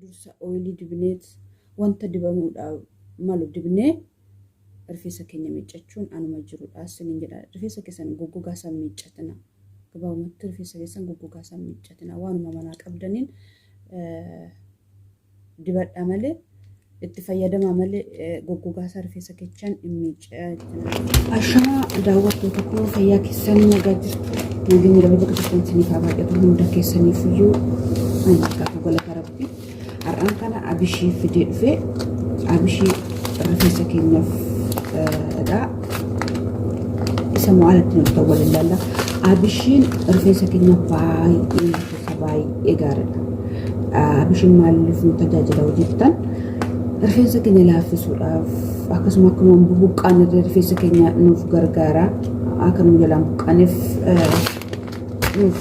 dursa ooyilii dibneet wanta dibamuudhaaf malu dibnee rifeensa keenya miiccachuun anuma jirudha sinin jedha rifeensa keessan goggogaa san miiccatina gabaabumatti rifeensa keessan goggogaa san miiccatina waanuma manaa qabdaniin dibadhaa malee itti fayyadamaa malee goggogaa san rifeensa keessan miiccatina. Ashama daawwattoota koo fayyaa keessanii nagaa jirtu nageenya rabbi bakka tokkotti baay'atu hunda keessaniif iyyuu ani gaafa galata rabbi har'aan kana abishii fidee dhufee abishii rifeensa keenyaaf da isa maalatti nuti waliin abishiin rifeensa keenya baay'ee gaariidha. Abishiin maaliif nu tajaajila hojjetan rifeensa keenya laaffisuudhaaf akkasuma akkuma buqqaan rifeensa keenya nuuf gargaara akka nu jalaan buqqaaneef nuuf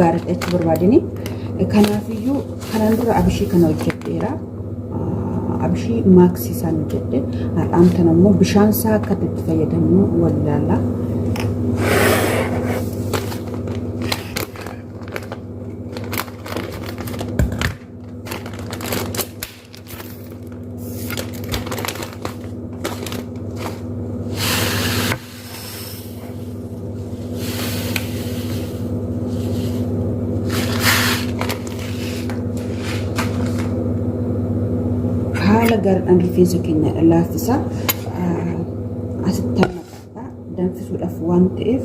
gaariidha jechuu barbaadini. Kanaafiyyuu kanaan dura abishii kana hojjedheera. Abishii maaksii isaan hojjedhe har'aan tan ammoo bishaan isaa akka itti fayyadamnu wallaala. Gaariidhaan rifeensa keenya laaffisa asitti naqadha danfisuudhaaf waan ta'eef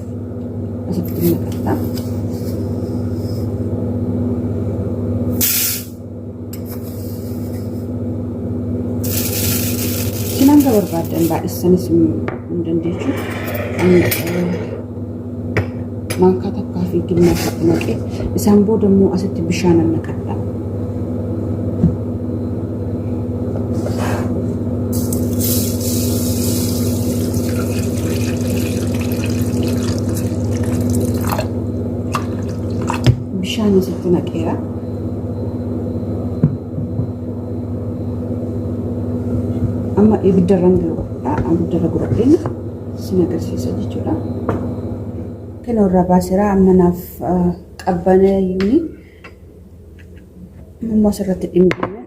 asitti naqadha. Sinaan barbaadan baay'isanis hin dandeechu maankaa takkaa fi gimnaatti naqee isaan booda immoo asitti bishaan naqadha. Bishaan asitti naqeera. Amma ibiddarra godhadheen sin agarsiisa jechuudha. Kan irraa baaseera amma naaf qabbaneeyuuni amma asirratti dhimbine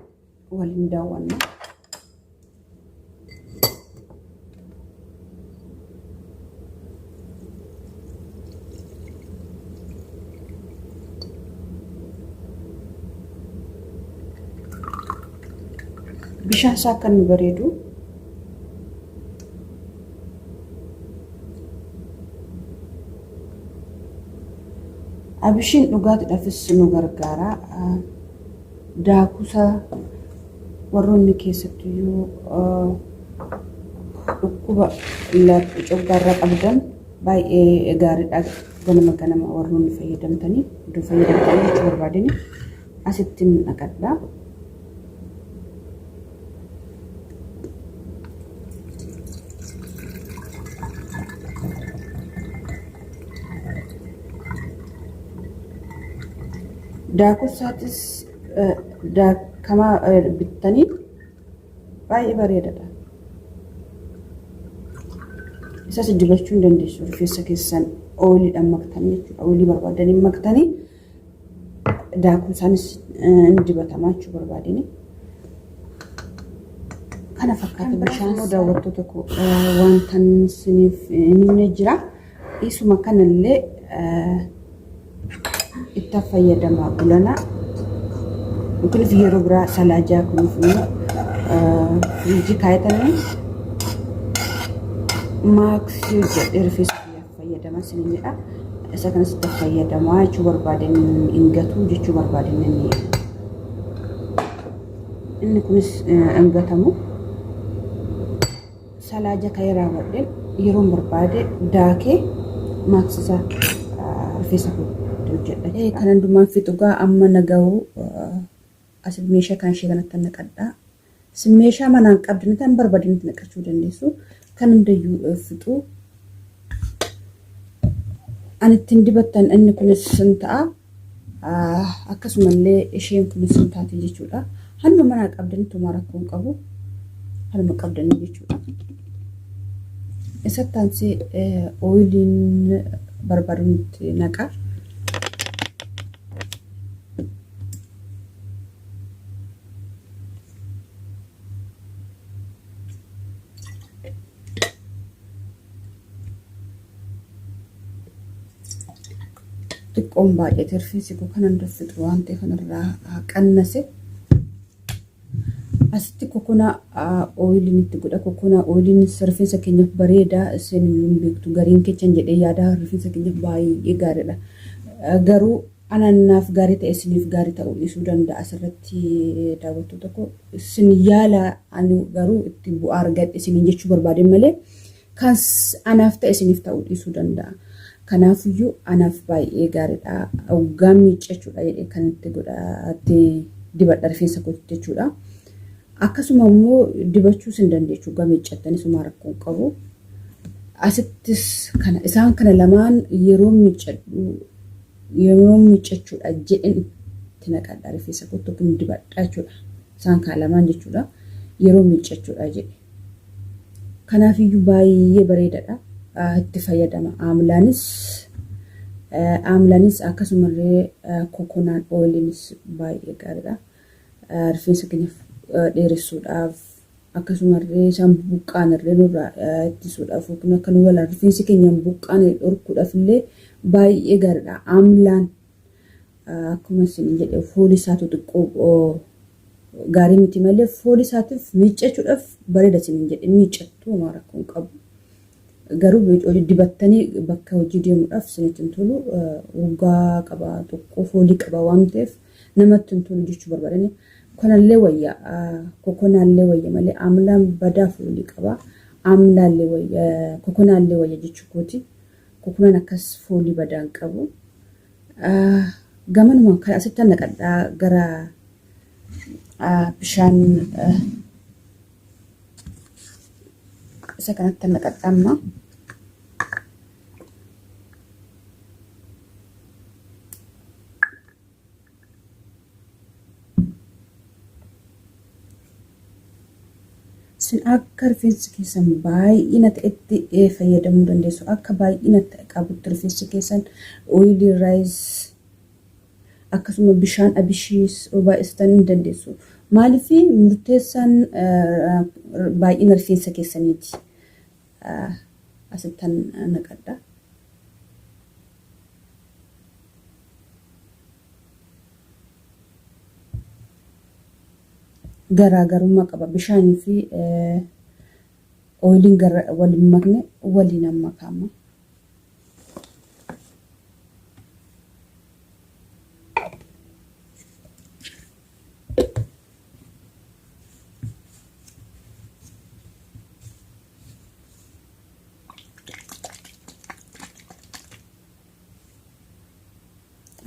waliin daawwanna. Bishaan isaa akka inni bareedu abishiin dhugaatiidhaafis nu gargaara. Daakusa warroonni keessattiyyuu dhukkuba coggaarraa qabdan baay'ee gaariidha. Ganama warroonni fayyadamtanii iddoo fayyadamtanii jechuu barbaadani asitti naqadha. Daakusaatis daakama bittanii baay'ee bareedaadha. Isas dibachuu hin dandeessu rifeensa keessan ooyiliidhaan maktanii jechuudha. Ooyilii barbaadanii maktanii daakusaanis hin dibatamaa jechuu barbaadani. Kana fakkaata bishaan daawwattoota koo wanta isiniif himne jira. Isuma kanallee itti fayyadamaa bulana kunis yeroo biraa salaajaa kunis firiijii kaayatanii maaksii jedhee rifeensa fayyadamaa sinidha. Isa kanas itti fayyadamaa jechuu barbaadan hin gatuu jechuu barbaadan inni kunis hin gatamu. Salaaja ka'ee raawwadheen yeroo barbaade daakee maaksisaa rifeensa hojjedha. Kan hundumaan fixugaa amma nagahu as meeshaa kan ishee kanatti naqadha. Meeshaa manaan qabdanii tan barbaadanitti naqachuu dandeessu. Kan hundayyuu fixu ani ittiin dibattan inni kunis sin ta'a. Akkasumallee isheen kunis sin taati jechuudha. Hanuma manaa qabdanii tumaa rakkoo hin qabu. Hanuma qabdanii jechuudha. Isatti aansee ooyiliin barbaadanitti naqa. xiqqoon baay'ee rifeensi koo kanan daffitu waan ta'eef kanarraa qannase. Asitti kokonaa ooyiliin itti godha. Kokonaa ooyiliin rifeensa keenyaaf bareeda. Isin hin beektu gariin kechan jedhee yaada rifeensa keenyaaf baay'ee gaariidha. Garuu ananaaf gaarii ta'e isiniif gaarii ta'uu dhiisuu danda'a. Asirratti daawwattoota koo isin yaala ani garuu itti bu'aa argadhe isiniin jechuu barbaade malee kan anaaf ta'e isiniif ta'uu dhiisuu danda'a. Kanaafiyyuu anaaf baay'ee gaariidha. Hoggaa miiccachuudha jedhee kan itti godhaatti dibadha rifeensa koo jechuudha. Akkasuma immoo dibachuus hin dandeechu hoggaa miiccattanii suma rakkoo qabu. Asittis kana isaan kana lamaan yeroo miiccachuudha jedhen itti naqadha rifeensa koo tokko dibadha jechuudha. Isaan kana lamaan jechuudha yeroo miiccachuudha jedhe. Kanaafiyyuu baay'ee bareedaadha. Itti fayyadama. Aamlaanis akkasumallee kokonaan ooyiliinis baay'ee gaariidha. Rifeensa keenyaaf dheeressuudhaaf akkasumallee isaan buqqaan irree nurraa ittisuudhaaf yookiin akka nu walaan rifeensi keenya buqqaan dhorkuudhaaf illee baay'ee gaariidha. Aamlaan akkuma isin jedhe foolii isaatu xiqqoo gaarii miti malee foolii isaatiif miiccachuudhaaf bareeda isin jedhe miiccattuu homaa rakkoo hin qabu. Garuu dibattanii bakka hojii deemuudhaaf isinitti hin tolu. Urgaa qaba tokko foolii qaba waan ta'eef namatti hin tolu jechuu barbaadani. Kanallee wayyaa kokonaallee wayya malee aamlaan badaa foolii qaba. Aamlaallee wayya kokonaallee wayya jechuu kooti. Kokonaan akkas foolii badaa hin qabu. Gamanuma kan asitti naqadhaa gara bishaan isa kanatti naqadhaa amma. Isin akka rifeensi keessan baay'ina ta'etti fayyadamuu dandeessu. Akka baay'ina qabutti rifeensi keessan ooyilii raayis akkasuma bishaan abishiis baay'istanii hin dandeessu. Maaliif murteessaan baay'ina rifeensa keessaniiti. Asittan naqadha. Garaagarummaa qaba. Bishaanii fi ooyiliin waliin makne waliin makama.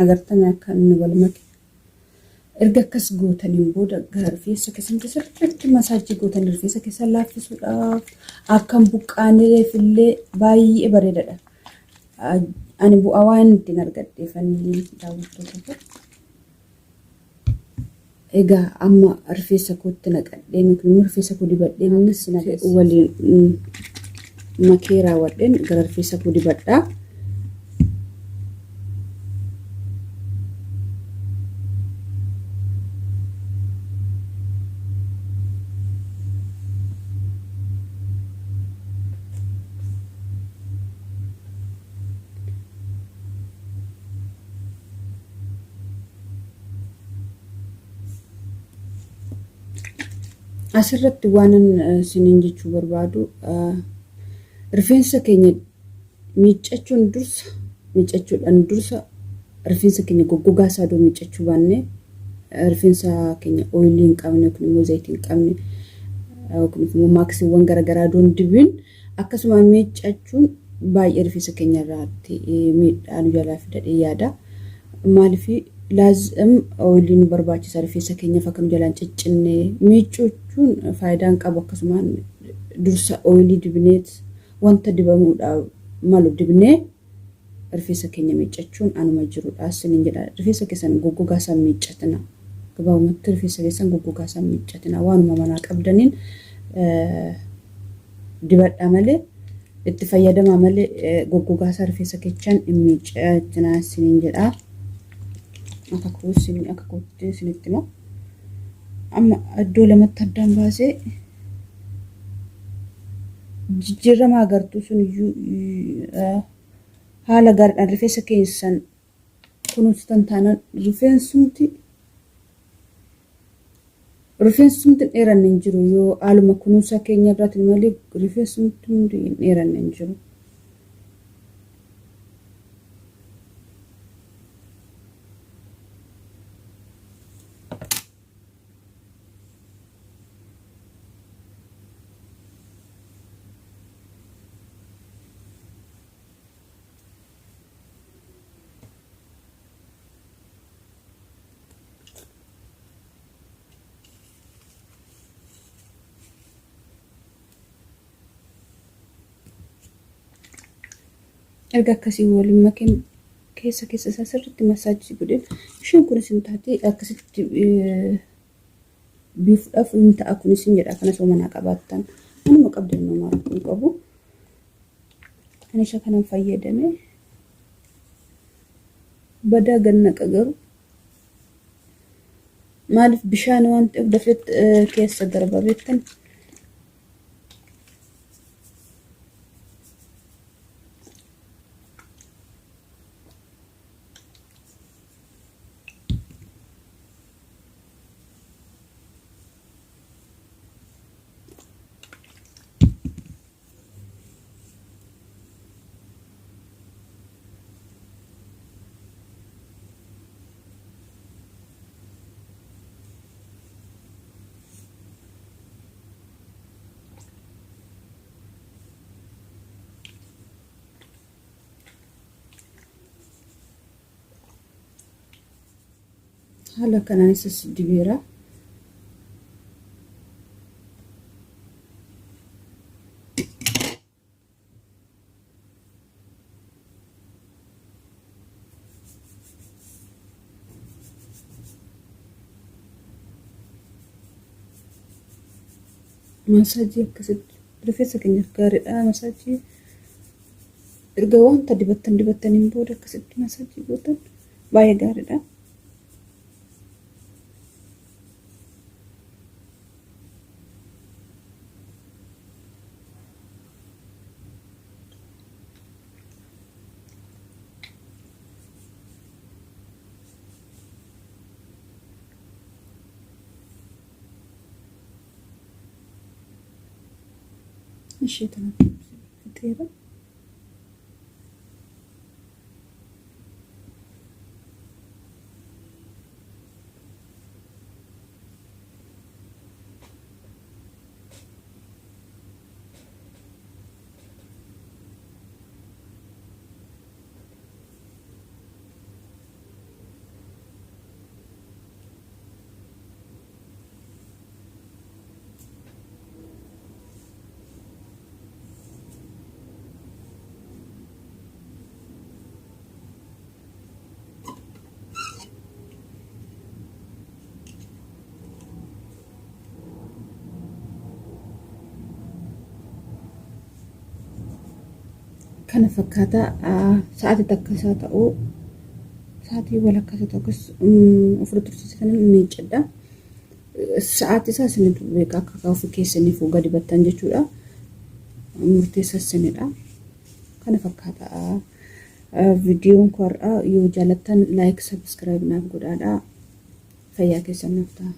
Agartanii akka inni wal make. Erga akkas gootaniin booda gara rifeensa keessan sirriitti masaajii gootanii rifeensa keessan laaffisuudhaaf akkam buqqaaneef illee baay'ee bareedaadha. Ani bu'aa waan ittiin argadheefanii daawwattoota. Egaa amma rifeensa kootti naqadheen yookiin rifeensa koo dibadheen waliin makee raawwadheen gara rifeensa koo dibadhaa. Asirratti waanan isiniin jechuu barbaadu rifeensa keenya miiccachuudhaan dursa rifeensa keenya goggogaa isaa doo miiccachuu baannee rifeensa keenya ooyilii hin qabne yookiin immoo zayitii hin qabne yookiin immoo maaksiiwwan garaagaraa doon dibiin akkasuma miiccachuun baay'ee rifeensa keenya irratti miidhaa nu jalaa fidadhee yaada. Maaliif laazim ooyiliin barbaachisaa rifeensa keenyaaf akka nu jalaan ciccinne miiccuun faayidaan qabu akkasumaan dursa ooyilii dibneet wanta dibamuudhaaf malu dibnee rifeensa keenya miiccachuun anuma jiruudha isiniin jedha. Rifeensa keessan goggogaa isaa miiccatina. Gabaabumatti rifeensa keessan goggogaa isaa miiccatina. Waanuma manaa qabdaniin dibadhaa malee itti fayyadamaa malee goggogaa isaa rifeensa keessan hin miiccatina isiniin jedha. Akka kootti isinitti moo amma iddoo lamatti addaan baasee jijjiirama agartuu sun iyyuu haala gaariidhaan rifeensa keessan kunuunsitan taanaan rifeensumti dheeranne hin jiru yoo haaluma kunuunsaa keenya irratti malee rifeensumti hundi hin dheeranne hin jiru. Erga akkasii waliin makeen keessa isaa sirriitti masaajii godheen isheen kunis hin taate akkasitti biifuudhaaf hin ta'a kunis hin jedha kana soomanaa qabaattan anuma qabdan namaa hin qabu ani isa kanan fayyadame badaa gannaqa garuu maaliif bishaan waan ta'eef dafeet keessa darbabeettan haala kanaanis dibeera masaajii akkasitti rifeensa keenya gaariidha masaajii erga wanta dibattaniin booda akkasitti masaajii gootan baay'ee gaariidha. مشيتنا كثيرة kana fakkaata sa'aatii takka isaa ta'u sa'aatii walakkaa ta'us ofirra tursiisan miicadha sa'aatii isaa isin beeka akka kaafu keessanii fuuga dibattan jechuudha murteessa isinidha kana fakkaata viidiyoon koo yoo jaalattan like subscribe naaf godhaa fayyaa keessan naaf ta'a.